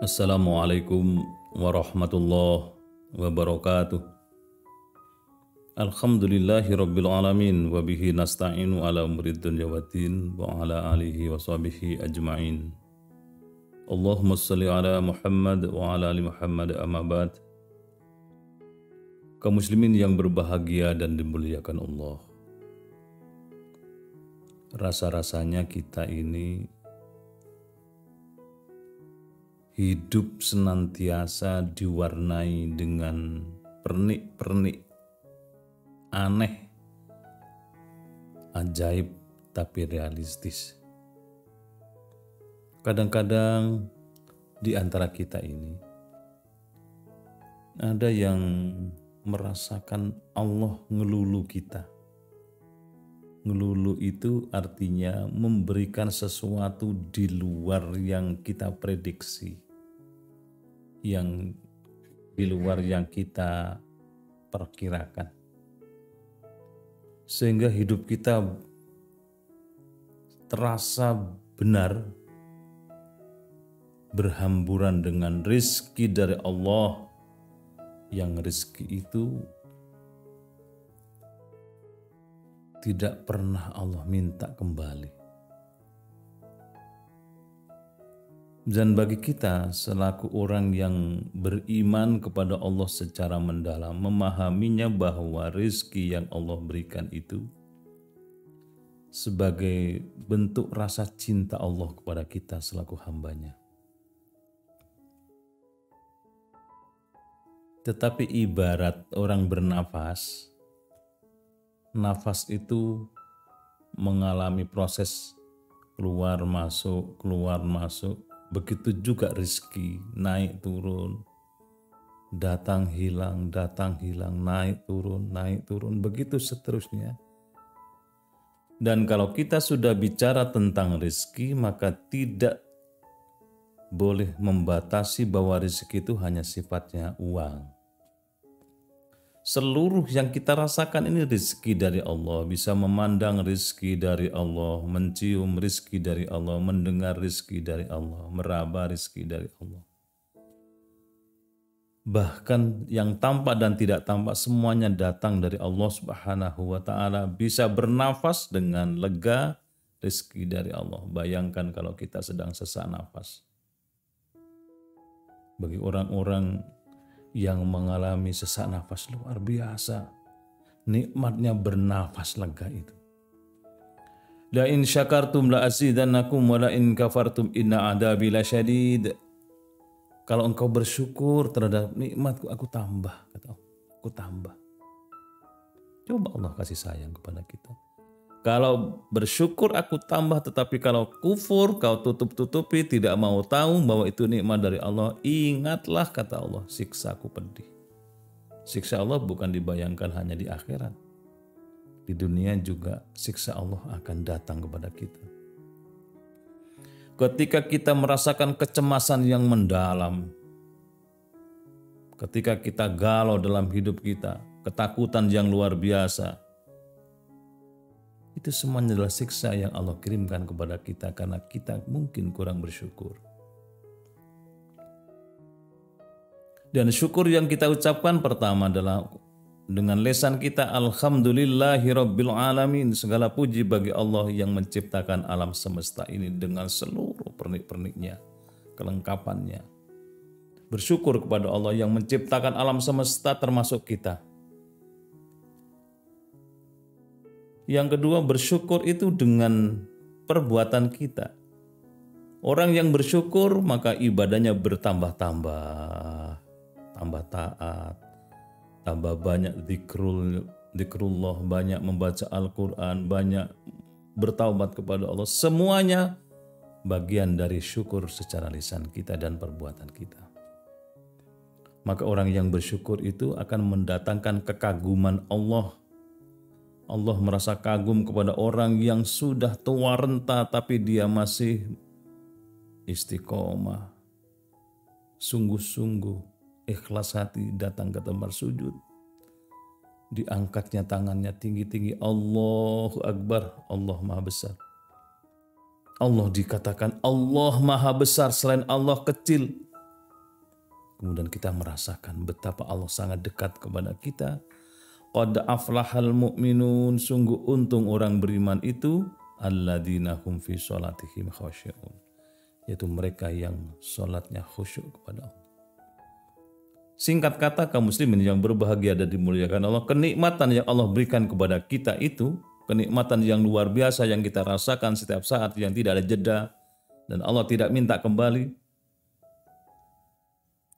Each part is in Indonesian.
Assalamualaikum warahmatullahi wabarakatuh. Alhamdulillahi rabbil alamin wa bihi nasta'inu ala umurid dunya waddin wa ala alihi wa sahbihi ajma'in. Allahumma salli ala Muhammad wa ala ali Muhammad amma ba'd. Kaum muslimin yang berbahagia dan dimuliakan Allah. Rasa-rasanya kita ini hidup senantiasa diwarnai dengan pernik-pernik aneh, ajaib tapi realistis. Kadang-kadang di antara kita ini ada yang merasakan Allah ngelulu kita. Ngelulu itu artinya memberikan sesuatu di luar yang kita prediksi, yang di luar yang kita perkirakan. Sehingga hidup kita terasa benar berhamburan dengan rizki dari Allah, yang rizki itu tidak pernah Allah minta kembali. Dan bagi kita selaku orang yang beriman kepada Allah secara mendalam, memahaminya bahwa rizki yang Allah berikan itu sebagai bentuk rasa cinta Allah kepada kita selaku hambanya. Tetapi ibarat orang bernafas, nafas itu mengalami proses keluar masuk. Begitu juga rizki, naik turun, datang hilang, naik turun, begitu seterusnya. Dan kalau kita sudah bicara tentang rizki, maka tidak boleh membatasi bahwa rizki itu hanya sifatnya uang. Seluruh yang kita rasakan ini rizki dari Allah. Bisa memandang rizki dari Allah, mencium rizki dari Allah, mendengar rizki dari Allah, meraba rizki dari Allah. Bahkan yang tampak dan tidak tampak semuanya datang dari Allah Subhanahu wa ta'ala. Bisa bernafas dengan lega, rizki dari Allah. Bayangkan kalau kita sedang sesak nafas. Bagi orang-orang yang mengalami sesak nafas luar biasa, nikmatnya bernafas lega itu. La in syakartum la azidannakum wa la in kafartum inna adabi lasyadid. Kalau engkau bersyukur terhadap nikmatku, aku tambah, kata Allah. Aku tambah. Coba Allah kasih sayang kepada kita. Kalau bersyukur aku tambah, tetapi kalau kufur kau tutup-tutupi, tidak mau tahu bahwa itu nikmat dari Allah, ingatlah kata Allah, siksaku pedih. Siksa Allah bukan dibayangkan hanya di akhirat. Di dunia juga siksa Allah akan datang kepada kita. Ketika kita merasakan kecemasan yang mendalam, ketika kita galau dalam hidup kita, ketakutan yang luar biasa, itu semuanya adalah siksa yang Allah kirimkan kepada kita karena kita mungkin kurang bersyukur. Dan syukur yang kita ucapkan pertama adalah dengan lisan kita, Alhamdulillahirabbil alamin. Segala puji bagi Allah yang menciptakan alam semesta ini dengan seluruh pernik-perniknya, kelengkapannya. Bersyukur kepada Allah yang menciptakan alam semesta termasuk kita. Yang kedua, bersyukur itu dengan perbuatan kita. Orang yang bersyukur maka ibadahnya bertambah-tambah, tambah taat, tambah banyak zikrullah, banyak membaca Al-Quran, banyak bertaubat kepada Allah. Semuanya bagian dari syukur secara lisan kita dan perbuatan kita. Maka orang yang bersyukur itu akan mendatangkan kekaguman Allah. Allah merasa kagum kepada orang yang sudah tua renta tapi dia masih istiqomah, sungguh-sungguh, ikhlas hati datang ke tempat sujud. Diangkatnya tangannya tinggi-tinggi, Allahu Akbar, Allah Maha Besar. Allah dikatakan Allah Maha Besar, selain Allah kecil. kemudian kita merasakan betapa Allah sangat dekat kepada kita. Qad aflahal mu'minun, sungguh untung orang beriman itu, alladzina hum fi sholatihim khasyu'un, yaitu mereka yang sholatnya khusyuk kepada Allah. Singkat kata, kaum muslimin yang berbahagia dan dimuliakan Allah, kenikmatan yang Allah berikan kepada kita itu, kenikmatan yang luar biasa yang kita rasakan setiap saat, yang tidak ada jeda, dan Allah tidak minta kembali.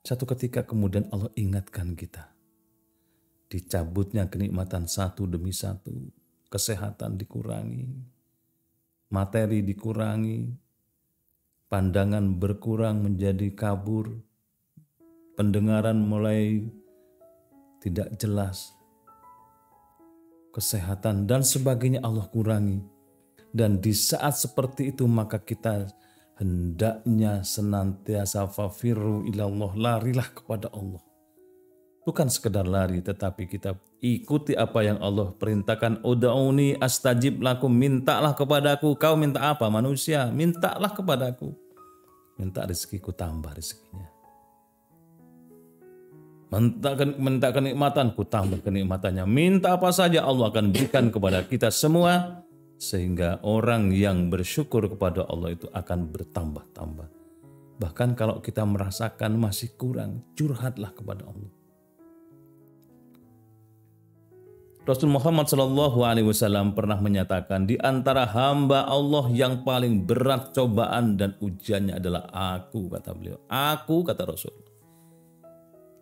Satu ketika kemudian Allah ingatkan kita, dicabutnya kenikmatan satu demi satu, kesehatan dikurangi, materi dikurangi, pandangan berkurang menjadi kabur, pendengaran mulai tidak jelas, kesehatan dan sebagainya Allah kurangi. Dan di saat seperti itu maka kita hendaknya senantiasa fafirru ilallah, larilah kepada Allah. Bukan sekedar lari, tetapi kita ikuti apa yang Allah perintahkan. Ud'uni astajib lakum, mintalah kepadaku. Kau minta apa manusia? Mintalah kepadaku. Minta rezekiku, tambah rezekinya. Minta kenikmatan, ku tambah kenikmatannya. Minta apa saja Allah akan berikan kepada kita semua. Sehingga orang yang bersyukur kepada Allah itu akan bertambah-tambah. Bahkan kalau kita merasakan masih kurang, curhatlah kepada Allah. Rasul Muhammad SAW pernah menyatakan, di antara hamba Allah yang paling berat cobaan dan ujiannya adalah aku, kata beliau. Aku, kata Rasul.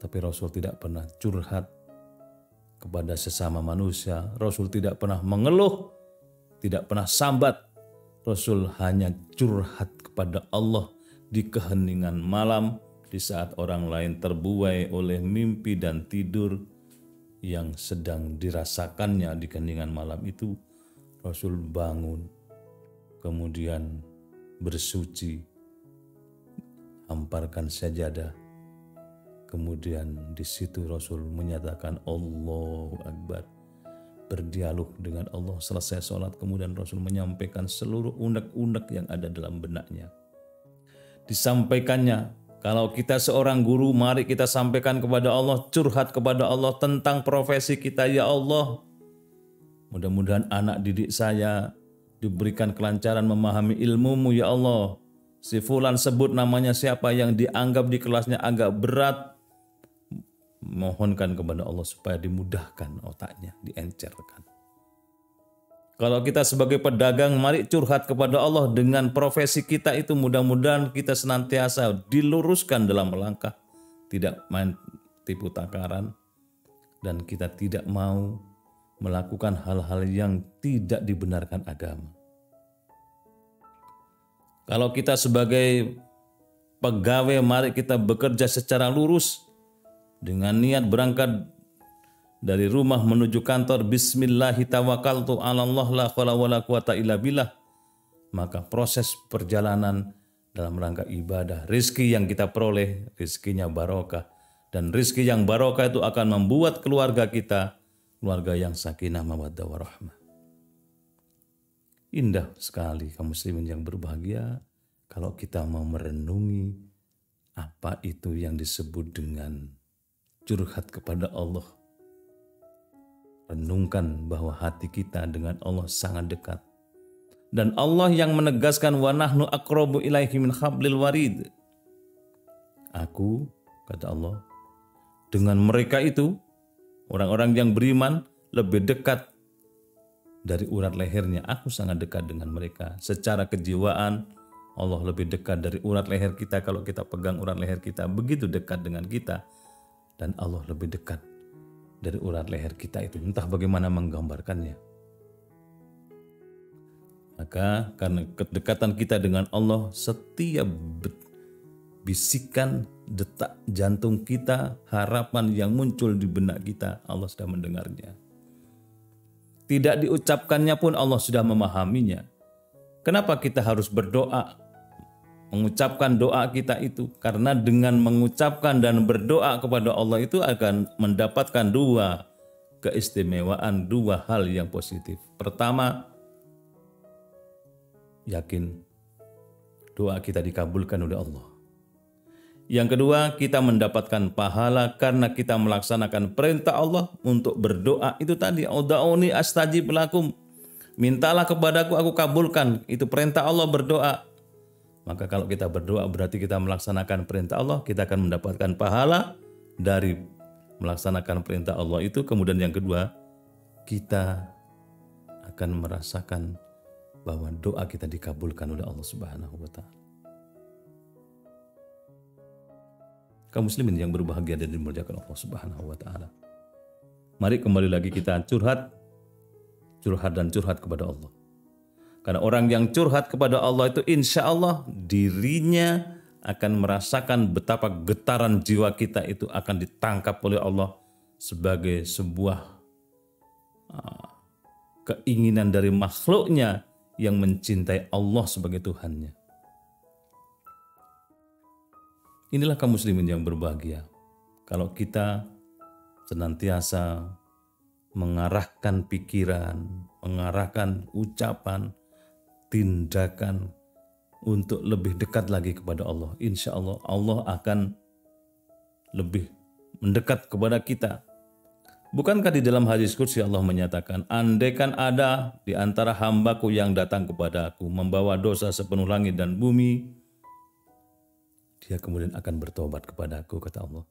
Tapi Rasul tidak pernah curhat kepada sesama manusia. Rasul tidak pernah mengeluh, tidak pernah sambat. Rasul hanya curhat kepada Allah di keheningan malam, di saat orang lain terbuai oleh mimpi dan tidur yang sedang dirasakannya di keheningan malam itu. Rasul bangun, kemudian bersuci, hamparkan sajadah. Kemudian di situ Rasul menyatakan Allahu Akbar, berdialog dengan Allah. Selesai sholat, kemudian Rasul menyampaikan seluruh unek-unek yang ada dalam benaknya. Disampaikannya, kalau kita seorang guru, mari kita sampaikan kepada Allah, curhat kepada Allah tentang profesi kita. Ya Allah, mudah-mudahan anak didik saya diberikan kelancaran memahami ilmu-Mu ya Allah. Si fulan sebut namanya siapa yang dianggap di kelasnya agak berat, mohonkan kepada Allah supaya dimudahkan otaknya, diencerkan. Kalau kita sebagai pedagang, mari curhat kepada Allah dengan profesi kita itu, mudah-mudahan kita senantiasa diluruskan dalam melangkah, tidak main tipu takaran, dan kita tidak mau melakukan hal-hal yang tidak dibenarkan agama. Kalau kita sebagai pegawai, mari kita bekerja secara lurus dengan niat berangkat dari rumah menuju kantor, bismillahi tawakkaltu 'alallah la haula wala quwata illa billah. Maka proses perjalanan dalam rangka ibadah, rezeki yang kita peroleh, rezekinya barokah. Dan rezeki yang barokah itu akan membuat keluarga kita, keluarga yang sakinah mawaddah warahmah. Indah sekali kaum muslimin yang berbahagia kalau kita mau merenungi apa itu yang disebut dengan curhat kepada Allah. Renungkan bahwa hati kita dengan Allah sangat dekat. Dan Allah yang menegaskan wa nahnu aqrabu ilaihi min hablil warid. Aku, kata Allah, dengan mereka itu, orang-orang yang beriman, lebih dekat dari urat lehernya. Aku sangat dekat dengan mereka. Secara kejiwaan, Allah lebih dekat dari urat leher kita. Kalau kita pegang urat leher kita, begitu dekat dengan kita. Dan Allah lebih dekat dari urat leher kita itu. Entah bagaimana menggambarkannya. Maka karena kedekatan kita dengan Allah, setiap bisikan, detak jantung kita, harapan yang muncul di benak kita, Allah sudah mendengarnya. Tidak diucapkannya pun Allah sudah memahaminya. Kenapa kita harus berdoa? Mengucapkan doa kita itu, karena dengan mengucapkan dan berdoa kepada Allah itu akan mendapatkan dua keistimewaan, dua hal yang positif. Pertama, yakin doa kita dikabulkan oleh Allah. Yang kedua, kita mendapatkan pahala karena kita melaksanakan perintah Allah untuk berdoa. Itu tadi, ud'uni astajib lakum. Mintalah kepadaku, aku kabulkan. Itu perintah Allah berdoa. Maka kalau kita berdoa berarti kita melaksanakan perintah Allah, kita akan mendapatkan pahala dari melaksanakan perintah Allah itu. Kemudian yang kedua, kita akan merasakan bahwa doa kita dikabulkan oleh Allah Subhanahu wa taala. Kaum muslimin yang berbahagia dan dimuliakan Allah Subhanahu wa taala. Mari kembali lagi kita curhat dan curhat kepada Allah. Karena orang yang curhat kepada Allah itu insya Allah dirinya akan merasakan betapa getaran jiwa kita itu akan ditangkap oleh Allah sebagai sebuah keinginan dari makhluknya yang mencintai Allah sebagai Tuhannya. Inilah kaum muslimin yang berbahagia. Kalau kita senantiasa mengarahkan pikiran, mengarahkan ucapan, tindakan untuk lebih dekat lagi kepada Allah. Insya Allah, Allah akan lebih mendekat kepada kita. Bukankah di dalam hadis qudsi Allah menyatakan, andaikan ada di antara hambaku yang datang kepada aku membawa dosa sepenuh langit dan bumi, dia kemudian akan bertobat kepada aku, kata Allah.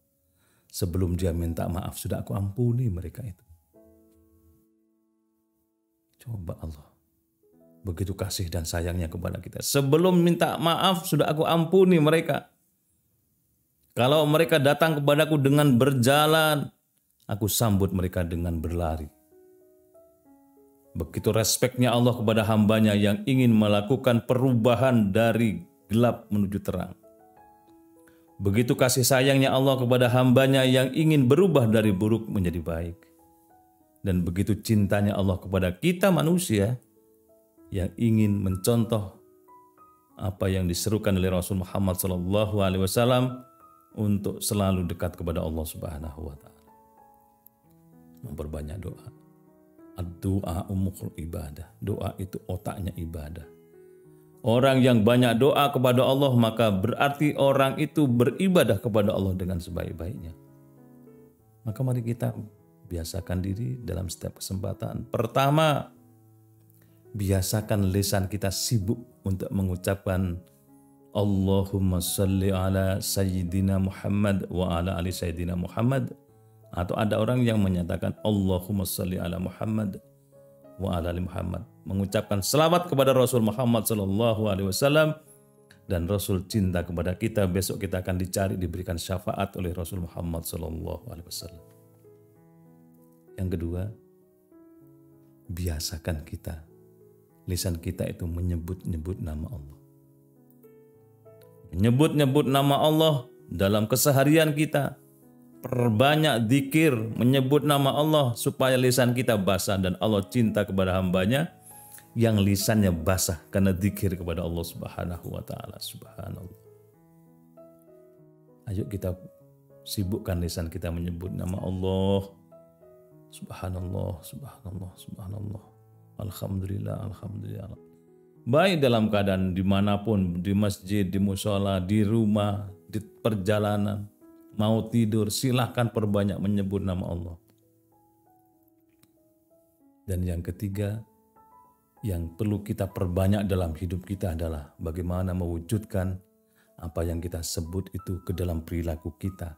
Sebelum dia minta maaf, sudah aku ampuni mereka itu. Coba Allah, begitu kasih dan sayangnya kepada kita. Sebelum minta maaf, sudah aku ampuni mereka. Kalau mereka datang kepadaku dengan berjalan, aku sambut mereka dengan berlari. Begitu respeknya Allah kepada hambanya yang ingin melakukan perubahan dari gelap menuju terang. Begitu kasih sayangnya Allah kepada hambanya yang ingin berubah dari buruk menjadi baik. Dan begitu cintanya Allah kepada kita manusia yang ingin mencontoh apa yang diserukan oleh Rasul Muhammad SAW untuk selalu dekat kepada Allah Subhanahu wa taala. Memperbanyak doa. Ad-du'a ummul ibadah. Doa itu otaknya ibadah. Orang yang banyak doa kepada Allah maka berarti orang itu beribadah kepada Allah dengan sebaik-baiknya. Maka mari kita biasakan diri dalam setiap kesempatan. Pertama, biasakan lisan kita sibuk untuk mengucapkan Allahumma salli ala Sayyidina Muhammad wa ala ali Sayyidina Muhammad. Atau ada orang yang menyatakan Allahumma salli ala Muhammad wa ala ali Muhammad. Mengucapkan selawat kepada Rasul Muhammad SAW dan Rasul cinta kepada kita. Besok kita akan dicari, diberikan syafaat oleh Rasul Muhammad SAW. Yang kedua, biasakan kita, lisan kita itu menyebut-nyebut nama Allah. Menyebut-nyebut nama Allah dalam keseharian kita. Perbanyak zikir, menyebut nama Allah supaya lisan kita basah dan Allah cinta kepada hambanya yang lisannya basah karena zikir kepada Allah Subhanahu wa taala. Subhanallah. Ayo kita sibukkan lisan kita menyebut nama Allah. Subhanallah, subhanallah, subhanallah. Alhamdulillah, alhamdulillah. Baik dalam keadaan dimanapun, di masjid, di musola, di rumah, di perjalanan, mau tidur, silahkan perbanyak menyebut nama Allah. Dan yang ketiga, yang perlu kita perbanyak dalam hidup kita adalah bagaimana mewujudkan apa yang kita sebut itu ke dalam perilaku kita.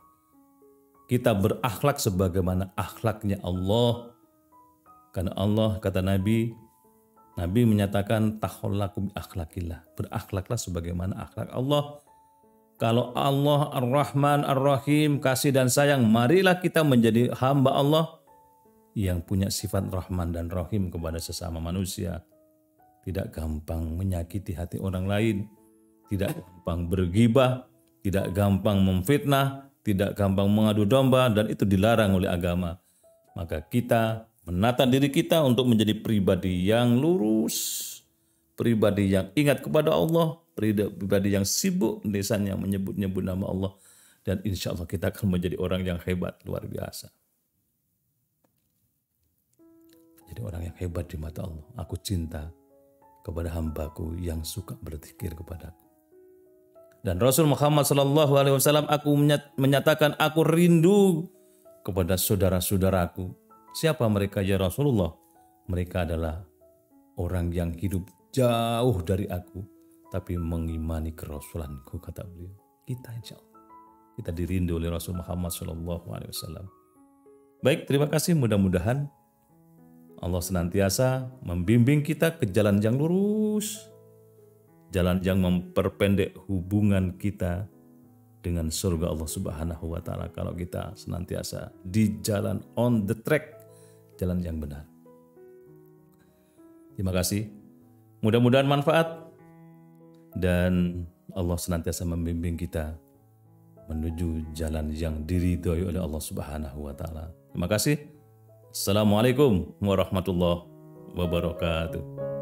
Kita berakhlak sebagaimana akhlaknya Allah. Karena Allah, kata Nabi menyatakan takhallaqu bi akhlaqillah. Berakhlaklah sebagaimana akhlak Allah. Kalau Allah Ar-Rahman Ar-Rahim, kasih dan sayang, marilah kita menjadi hamba Allah yang punya sifat Rahman dan Rahim kepada sesama manusia. Tidak gampang menyakiti hati orang lain, tidak gampang bergibah, tidak gampang memfitnah, tidak gampang mengadu domba, dan itu dilarang oleh agama. Maka kita menata diri kita untuk menjadi pribadi yang lurus, pribadi yang ingat kepada Allah, pribadi yang sibuk lisannya menyebut-nyebut nama Allah, dan insya Allah kita akan menjadi orang yang hebat, luar biasa. Jadi orang yang hebat di mata Allah. Aku cinta kepada hambaku yang suka berzikir kepadaku. Dan Rasul Muhammad SAW aku menyatakan aku rindu kepada saudara-saudaraku. Siapa mereka ya Rasulullah? Mereka adalah orang yang hidup jauh dari aku, tapi mengimani kerasulanku, kata beliau. Kita insya Allah. Kita dirindu oleh Rasul Muhammad SAW. Baik, terima kasih. Mudah-mudahan Allah senantiasa membimbing kita ke jalan yang lurus, jalan yang memperpendek hubungan kita dengan surga Allah Subhanahu wa Ta'ala. Kalau kita senantiasa di jalan on the track, jalan yang benar. Terima kasih. Mudah-mudahan manfaat dan Allah senantiasa membimbing kita menuju jalan yang diridhoi oleh Allah Subhanahu wa Ta'ala. Terima kasih. Assalamualaikum warahmatullahi wabarakatuh.